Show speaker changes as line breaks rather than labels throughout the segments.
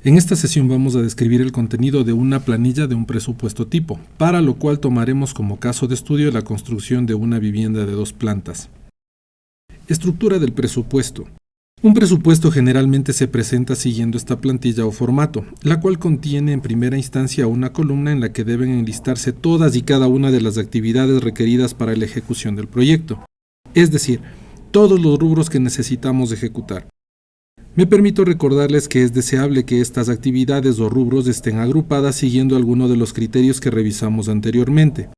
En esta sesión vamos a describir el contenido de una planilla de un presupuesto tipo, para lo cual tomaremos como caso de estudio la construcción de una vivienda de 2 plantas. Estructura del presupuesto. Un presupuesto generalmente se presenta siguiendo esta plantilla o formato, la cual contiene en primera instancia una columna en la que deben enlistarse todas y cada una de las actividades requeridas para la ejecución del proyecto, es decir, todos los rubros que necesitamos ejecutar. Me permito recordarles que es deseable que estas actividades o rubros estén agrupadas siguiendo alguno de los criterios que revisamos anteriormente.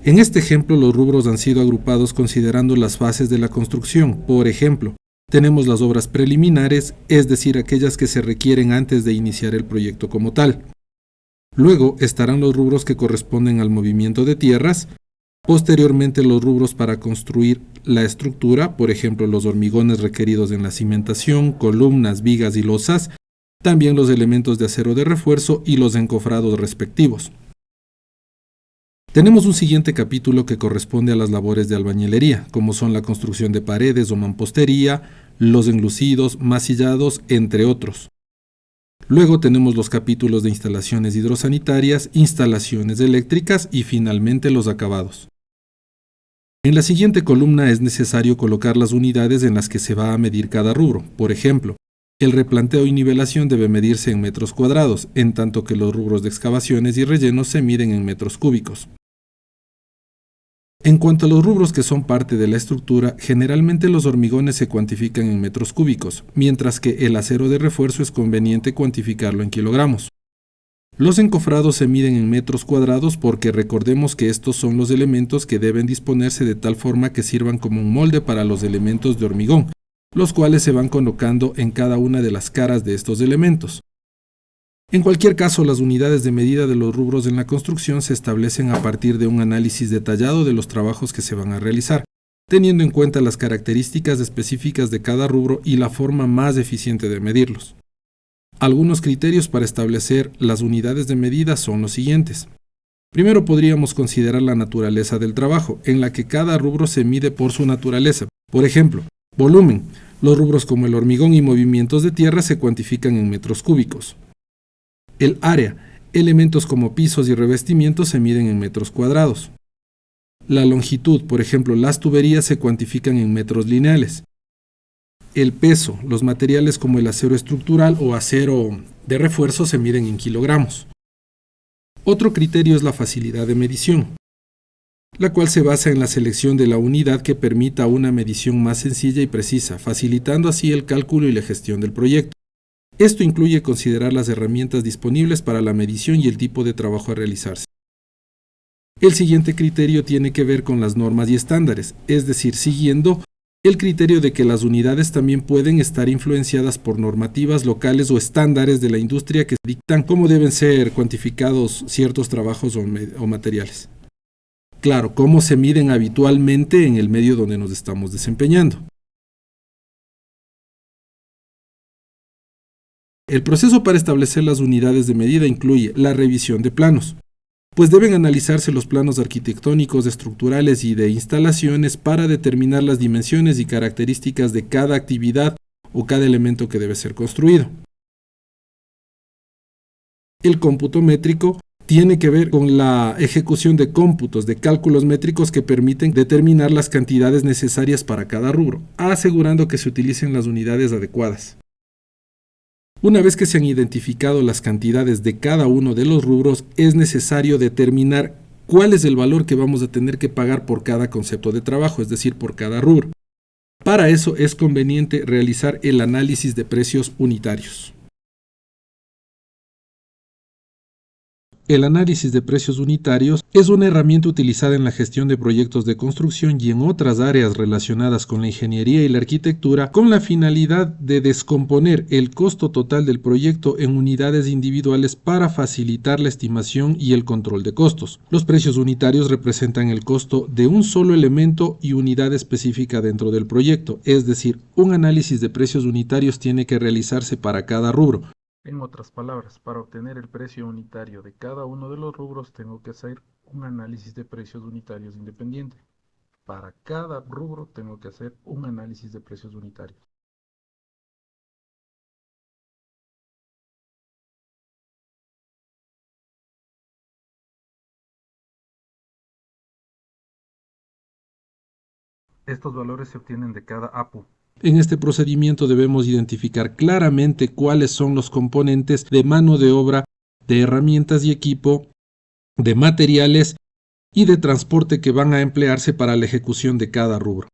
En este ejemplo, los rubros han sido agrupados considerando las fases de la construcción. Por ejemplo, tenemos las obras preliminares, es decir, aquellas que se requieren antes de iniciar el proyecto como tal. Luego estarán los rubros que corresponden al movimiento de tierras, posteriormente los rubros para construir la estructura, por ejemplo los hormigones requeridos en la cimentación, columnas, vigas y losas, también los elementos de acero de refuerzo y los encofrados respectivos. Tenemos un siguiente capítulo que corresponde a las labores de albañilería, como son la construcción de paredes o mampostería, los enlucidos, masillados, entre otros. Luego tenemos los capítulos de instalaciones hidrosanitarias, instalaciones eléctricas y finalmente los acabados. En la siguiente columna es necesario colocar las unidades en las que se va a medir cada rubro. Por ejemplo, el replanteo y nivelación debe medirse en metros cuadrados, en tanto que los rubros de excavaciones y rellenos se miden en metros cúbicos. En cuanto a los rubros que son parte de la estructura, generalmente los hormigones se cuantifican en metros cúbicos, mientras que el acero de refuerzo es conveniente cuantificarlo en kilogramos. Los encofrados se miden en metros cuadrados porque recordemos que estos son los elementos que deben disponerse de tal forma que sirvan como un molde para los elementos de hormigón, los cuales se van colocando en cada una de las caras de estos elementos. En cualquier caso, las unidades de medida de los rubros en la construcción se establecen a partir de un análisis detallado de los trabajos que se van a realizar, teniendo en cuenta las características específicas de cada rubro y la forma más eficiente de medirlos. Algunos criterios para establecer las unidades de medida son los siguientes. Primero podríamos considerar la naturaleza del trabajo, en la que cada rubro se mide por su naturaleza. Por ejemplo, volumen. Los rubros como el hormigón y movimientos de tierra se cuantifican en metros cúbicos. El área. Elementos como pisos y revestimientos se miden en metros cuadrados. La longitud, por ejemplo, las tuberías se cuantifican en metros lineales. El peso. Los materiales como el acero estructural o acero de refuerzo se miden en kilogramos. Otro criterio es la facilidad de medición, la cual se basa en la selección de la unidad que permita una medición más sencilla y precisa, facilitando así el cálculo y la gestión del proyecto. Esto incluye considerar las herramientas disponibles para la medición y el tipo de trabajo a realizarse. El siguiente criterio tiene que ver con las normas y estándares, es decir, siguiendo el criterio de que las unidades también pueden estar influenciadas por normativas locales o estándares de la industria que dictan cómo deben ser cuantificados ciertos trabajos o materiales. Claro, cómo se miden habitualmente en el medio donde nos estamos desempeñando. El proceso para establecer las unidades de medida incluye la revisión de planos, pues deben analizarse los planos arquitectónicos, estructurales y de instalaciones para determinar las dimensiones y características de cada actividad o cada elemento que debe ser construido. El cómputo métrico tiene que ver con la ejecución de cómputos, de cálculos métricos que permiten determinar las cantidades necesarias para cada rubro, asegurando que se utilicen las unidades adecuadas. Una vez que se han identificado las cantidades de cada uno de los rubros, es necesario determinar cuál es el valor que vamos a tener que pagar por cada concepto de trabajo, es decir, por cada rubro. Para eso es conveniente realizar el análisis de precios unitarios. El análisis de precios unitarios es una herramienta utilizada en la gestión de proyectos de construcción y en otras áreas relacionadas con la ingeniería y la arquitectura con la finalidad de descomponer el costo total del proyecto en unidades individuales para facilitar la estimación y el control de costos. Los precios unitarios representan el costo de un solo elemento y unidad específica dentro del proyecto, es decir, un análisis de precios unitarios tiene que realizarse para cada rubro.
En otras palabras, para obtener el precio unitario de cada uno de los rubros tengo que hacer un análisis de precios unitarios independiente. Para cada rubro tengo que hacer un análisis de precios unitarios. Estos valores se obtienen de cada APU.
En este procedimiento debemos identificar claramente cuáles son los componentes de mano de obra, de herramientas y equipo, de materiales y de transporte que van a emplearse para la ejecución de cada rubro.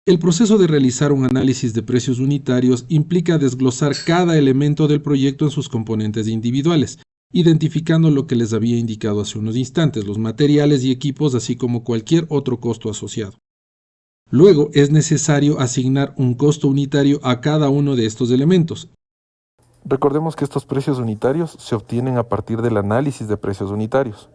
El proceso de realizar un análisis de precios unitarios implica desglosar cada elemento del proyecto en sus componentes individuales, identificando lo que les había indicado hace unos instantes, los materiales y equipos, así como cualquier otro costo asociado. Luego es necesario asignar un costo unitario a cada uno de estos elementos.
Recordemos que estos precios unitarios se obtienen a partir del análisis de precios unitarios.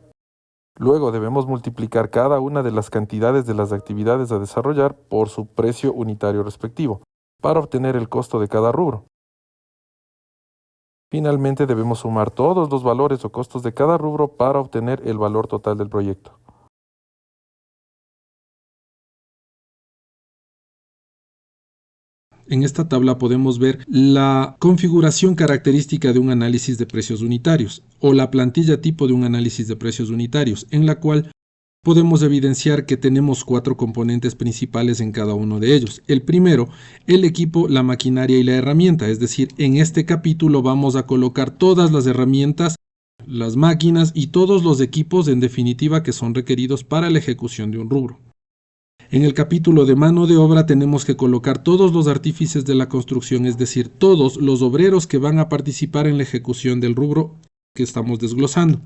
Luego debemos multiplicar cada una de las cantidades de las actividades a desarrollar por su precio unitario respectivo, para obtener el costo de cada rubro. Finalmente debemos sumar todos los valores o costos de cada rubro para obtener el valor total del proyecto.
En esta tabla podemos ver la configuración característica de un análisis de precios unitarios o la plantilla tipo de un análisis de precios unitarios, en la cual podemos evidenciar que tenemos 4 componentes principales en cada uno de ellos. El primero, el equipo, la maquinaria y la herramienta, es decir, en este capítulo vamos a colocar todas las herramientas, las máquinas y todos los equipos en definitiva que son requeridos para la ejecución de un rubro. En el capítulo de mano de obra tenemos que colocar todos los artífices de la construcción, es decir, todos los obreros que van a participar en la ejecución del rubro que estamos desglosando.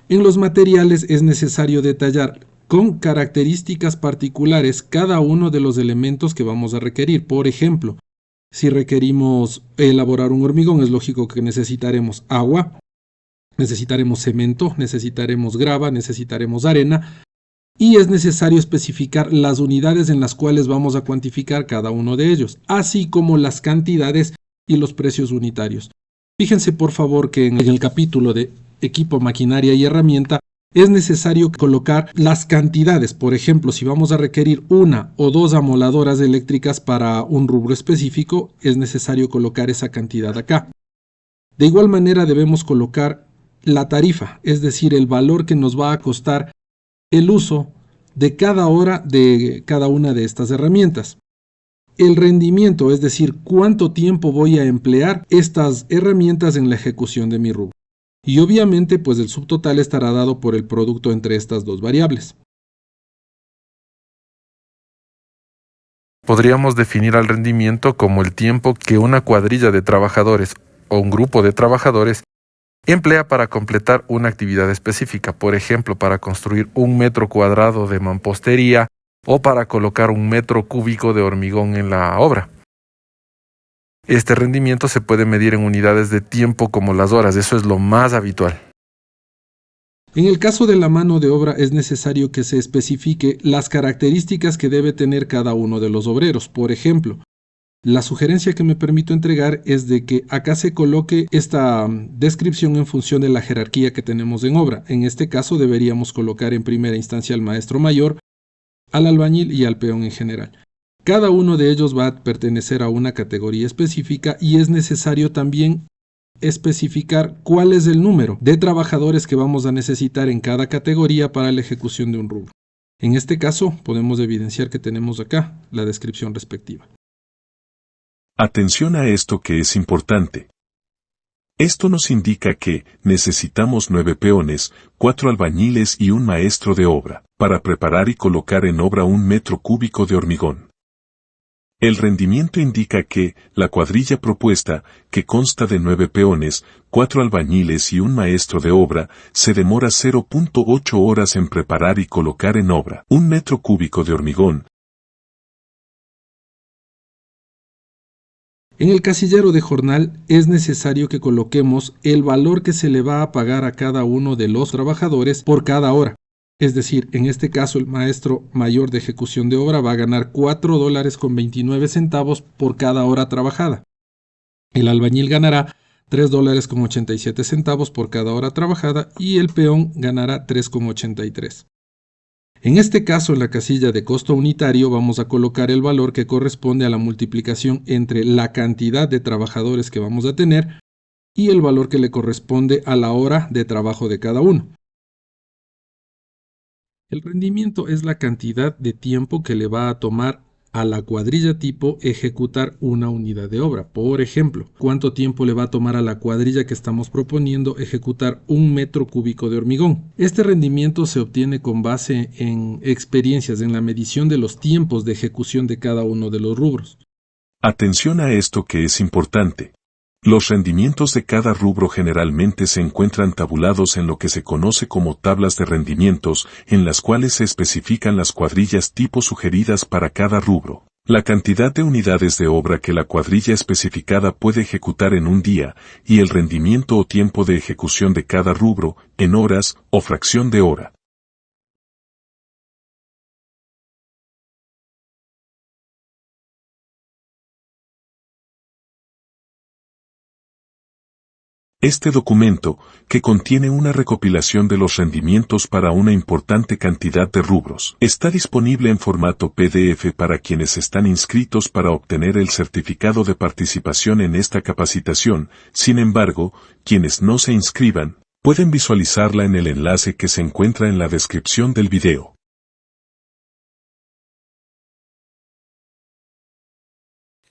En los materiales es necesario detallar con características particulares cada uno de los elementos que vamos a requerir. Por ejemplo, si requerimos elaborar un hormigón, es lógico que necesitaremos agua, necesitaremos cemento, necesitaremos grava, necesitaremos arena, y es necesario especificar las unidades en las cuales vamos a cuantificar cada uno de ellos, así como las cantidades y los precios unitarios. Fíjense por favor que en el capítulo de equipo, maquinaria y herramienta es necesario colocar las cantidades. Por ejemplo, si vamos a requerir 1 o 2 amoladoras eléctricas para un rubro específico, es necesario colocar esa cantidad acá. De igual manera debemos colocar la tarifa, es decir, el valor que nos va a costar el uso de cada hora de cada una de estas herramientas. El rendimiento, es decir, cuánto tiempo voy a emplear estas herramientas en la ejecución de mi rubro. Y obviamente, pues el subtotal estará dado por el producto entre estas dos variables.
Podríamos definir al rendimiento como el tiempo que una cuadrilla de trabajadores o un grupo de trabajadores emplea para completar una actividad específica, por ejemplo, para construir 1 metro cuadrado de mampostería o para colocar 1 metro cúbico de hormigón en la obra. Este rendimiento se puede medir en unidades de tiempo como las horas, eso es lo más habitual.
En el caso de la mano de obra es necesario que se especifique las características que debe tener cada uno de los obreros. Por ejemplo, la sugerencia que me permito entregar es de que acá se coloque esta descripción en función de la jerarquía que tenemos en obra. En este caso deberíamos colocar en primera instancia al maestro mayor, al albañil y al peón en general. Cada uno de ellos va a pertenecer a una categoría específica y es necesario también especificar cuál es el número de trabajadores que vamos a necesitar en cada categoría para la ejecución de un rubro. En este caso podemos evidenciar que tenemos acá la descripción respectiva.
Atención a esto que es importante. Esto nos indica que necesitamos 9 peones, 4 albañiles y un maestro de obra, para preparar y colocar en obra 1 metro cúbico de hormigón. El rendimiento indica que la cuadrilla propuesta, que consta de 9 peones, 4 albañiles y un maestro de obra, se demora 0.8 horas en preparar y colocar en obra 1 metro cúbico de hormigón.
En el casillero de jornal es necesario que coloquemos el valor que se le va a pagar a cada uno de los trabajadores por cada hora. Es decir, en este caso el maestro mayor de ejecución de obra va a ganar $4.29 por cada hora trabajada. El albañil ganará $3.87 por cada hora trabajada y el peón ganará 3.83. En este caso, en la casilla de costo unitario vamos a colocar el valor que corresponde a la multiplicación entre la cantidad de trabajadores que vamos a tener y el valor que le corresponde a la hora de trabajo de cada uno. El rendimiento es la cantidad de tiempo que le va a tomar a la cuadrilla tipo ejecutar una unidad de obra. Por ejemplo, ¿cuánto tiempo le va a tomar a la cuadrilla que estamos proponiendo ejecutar 1 metro cúbico de hormigón? Este rendimiento se obtiene con base en experiencias en la medición de los tiempos de ejecución de cada uno de los rubros.
Atención a esto que es importante. Los rendimientos de cada rubro generalmente se encuentran tabulados en lo que se conoce como tablas de rendimientos, en las cuales se especifican las cuadrillas tipo sugeridas para cada rubro, la cantidad de unidades de obra que la cuadrilla especificada puede ejecutar en un día, y el rendimiento o tiempo de ejecución de cada rubro, en horas o fracción de hora. Este documento, que contiene una recopilación de los rendimientos para una importante cantidad de rubros, está disponible en formato PDF para quienes están inscritos para obtener el certificado de participación en esta capacitación. Sin embargo, quienes no se inscriban, pueden visualizarla en el enlace que se encuentra en la descripción del video.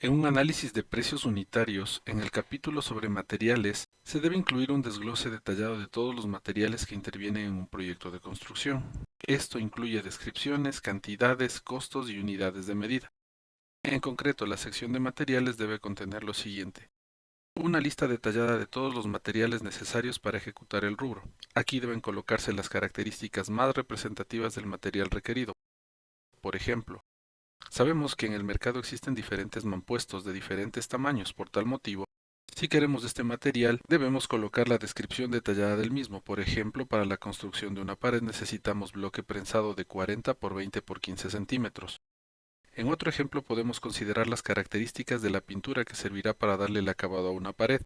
En un análisis de precios unitarios, en el capítulo sobre materiales, se debe incluir un desglose detallado de todos los materiales que intervienen en un proyecto de construcción. Esto incluye descripciones, cantidades, costos y unidades de medida. En concreto, la sección de materiales debe contener lo siguiente: una lista detallada de todos los materiales necesarios para ejecutar el rubro. Aquí deben colocarse las características más representativas del material requerido. Por ejemplo, sabemos que en el mercado existen diferentes mampuestos de diferentes tamaños. Por tal motivo, si queremos este material, debemos colocar la descripción detallada del mismo. Por ejemplo, para la construcción de una pared necesitamos bloque prensado de 40 por 20 por 15 centímetros. En otro ejemplo podemos considerar las características de la pintura que servirá para darle el acabado a una pared.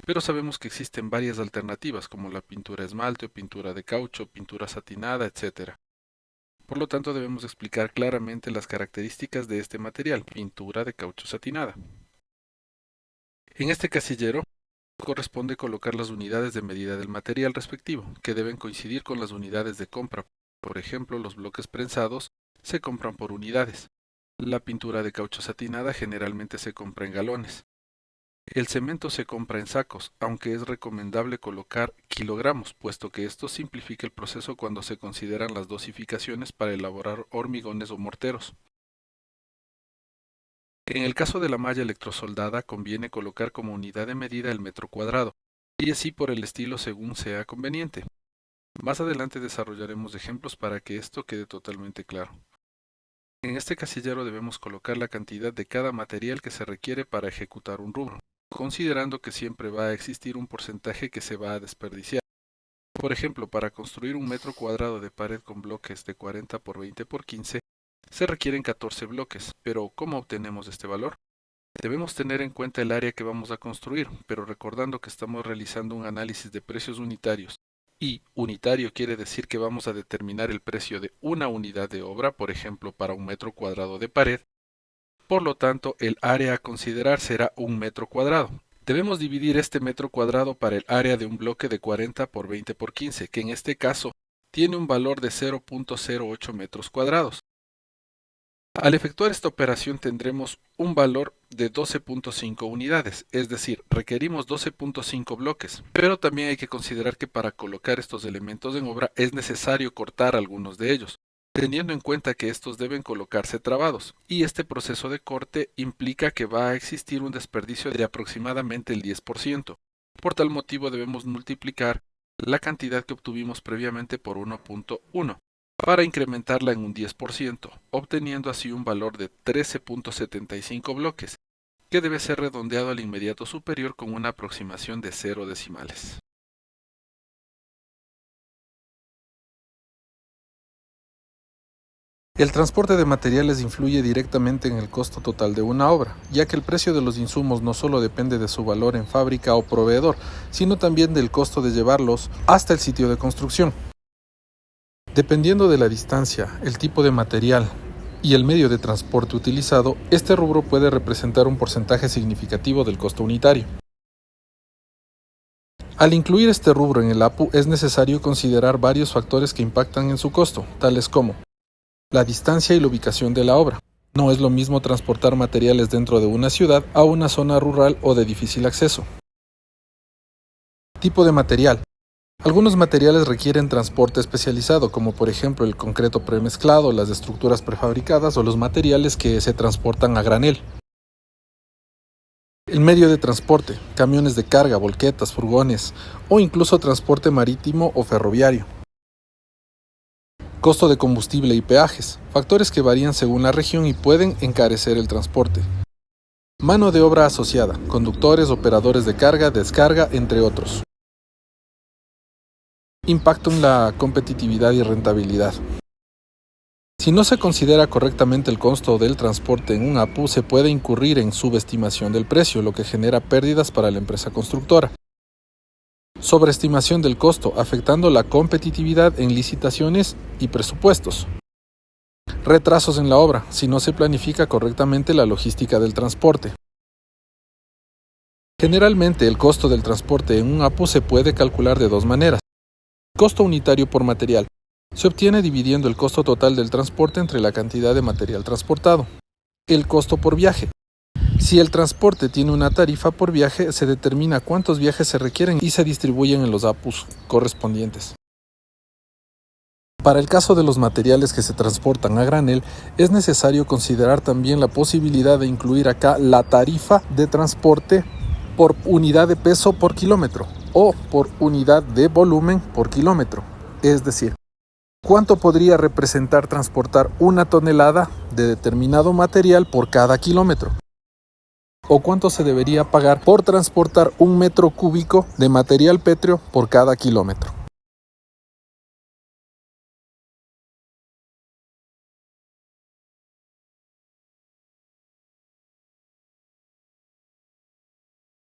Pero sabemos que existen varias alternativas como la pintura esmalte o pintura de caucho, pintura satinada, etc. Por lo tanto, debemos explicar claramente las características de este material, pintura de caucho satinada. En este casillero corresponde colocar las unidades de medida del material respectivo, que deben coincidir con las unidades de compra. Por ejemplo, los bloques prensados se compran por unidades. La pintura de caucho satinada generalmente se compra en galones. El cemento se compra en sacos, aunque es recomendable colocar kilogramos, puesto que esto simplifica el proceso cuando se consideran las dosificaciones para elaborar hormigones o morteros. En el caso de la malla electrosoldada conviene colocar como unidad de medida el metro cuadrado, y así por el estilo según sea conveniente. Más adelante desarrollaremos ejemplos para que esto quede totalmente claro. En este casillero debemos colocar la cantidad de cada material que se requiere para ejecutar un rubro, considerando que siempre va a existir un porcentaje que se va a desperdiciar. Por ejemplo, para construir 1 metro cuadrado de pared con bloques de 40 por 20 por 15, se requieren 14 bloques, pero ¿cómo obtenemos este valor? Debemos tener en cuenta el área que vamos a construir, pero recordando que estamos realizando un análisis de precios unitarios, y unitario quiere decir que vamos a determinar el precio de una unidad de obra, por ejemplo, para 1 metro cuadrado de pared. Por lo tanto, el área a considerar será 1 metro cuadrado. Debemos dividir este metro cuadrado para el área de un bloque de 40 por 20 por 15, que en este caso tiene un valor de 0.08 metros cuadrados. Al efectuar esta operación tendremos un valor de 12.5 unidades, es decir, requerimos 12.5 bloques, pero también hay que considerar que para colocar estos elementos en obra es necesario cortar algunos de ellos, teniendo en cuenta que estos deben colocarse trabados, y este proceso de corte implica que va a existir un desperdicio de aproximadamente el 10%. Por tal motivo debemos multiplicar la cantidad que obtuvimos previamente por 1.1. para incrementarla en un 10%, obteniendo así un valor de 13.75 bloques, que debe ser redondeado al inmediato superior con una aproximación de 0 decimales. El transporte de materiales influye directamente en el costo total de una obra, ya que el precio de los insumos no solo depende de su valor en fábrica o proveedor, sino también del costo de llevarlos hasta el sitio de construcción. Dependiendo de la distancia, el tipo de material y el medio de transporte utilizado, este rubro puede representar un porcentaje significativo del costo unitario.
Al incluir este rubro en el APU es necesario considerar varios factores que impactan en su costo, tales como la distancia y la ubicación de la obra. No es lo mismo transportar materiales dentro de una ciudad a una zona rural o de difícil acceso. Tipo de material. Algunos materiales requieren transporte especializado, como por ejemplo el concreto premezclado, las estructuras prefabricadas o los materiales que se transportan a granel. El medio de transporte, camiones de carga, volquetas, furgones o incluso transporte marítimo o ferroviario. Costo de combustible y peajes, factores que varían según la región y pueden encarecer el transporte. Mano de obra asociada, conductores, operadores de carga, descarga, entre otros. Impacto en la competitividad y rentabilidad. Si no se considera correctamente el costo del transporte en un APU, se puede incurrir en subestimación del precio, lo que genera pérdidas para la empresa constructora. Sobreestimación del costo, afectando la competitividad en licitaciones y presupuestos. Retrasos en la obra, si no se planifica correctamente la logística del transporte. Generalmente, el costo del transporte en un APU se puede calcular de dos maneras. Costo unitario por material. Se obtiene dividiendo el costo total del transporte entre la cantidad de material transportado. El costo por viaje. Si el transporte tiene una tarifa por viaje, se determina cuántos viajes se requieren y se distribuyen en los APUs correspondientes. Para el caso de los materiales que se transportan a granel, es necesario considerar también la posibilidad de incluir acá la tarifa de transporte por unidad de peso por kilómetro o por unidad de volumen por kilómetro. Es decir, ¿cuánto podría representar transportar una tonelada de determinado material por cada kilómetro? ¿O cuánto se debería pagar por transportar un metro cúbico de material pétreo por cada kilómetro?